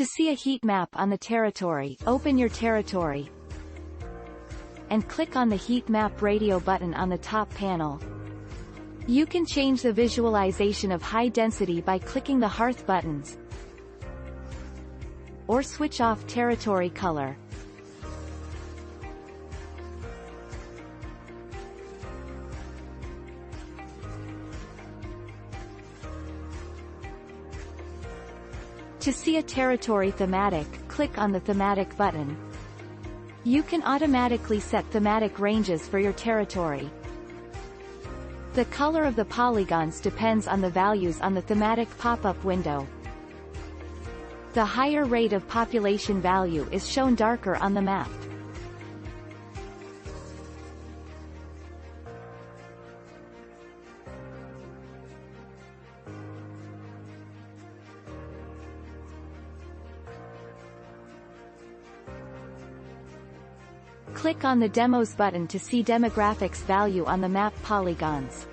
To see a heat map on the territory, open your territory and click on the Heat Map Radio button on the top panel. You can change the visualization of high density by clicking the hearth buttons, or switch off territory color. To see a territory thematic, click on the Thematic button. You can automatically set thematic ranges for your territory. The color of the polygons depends on the values on the thematic pop-up window. The higher rate of population value is shown darker on the map. Click on the Demos button to see demographics value on the map polygons.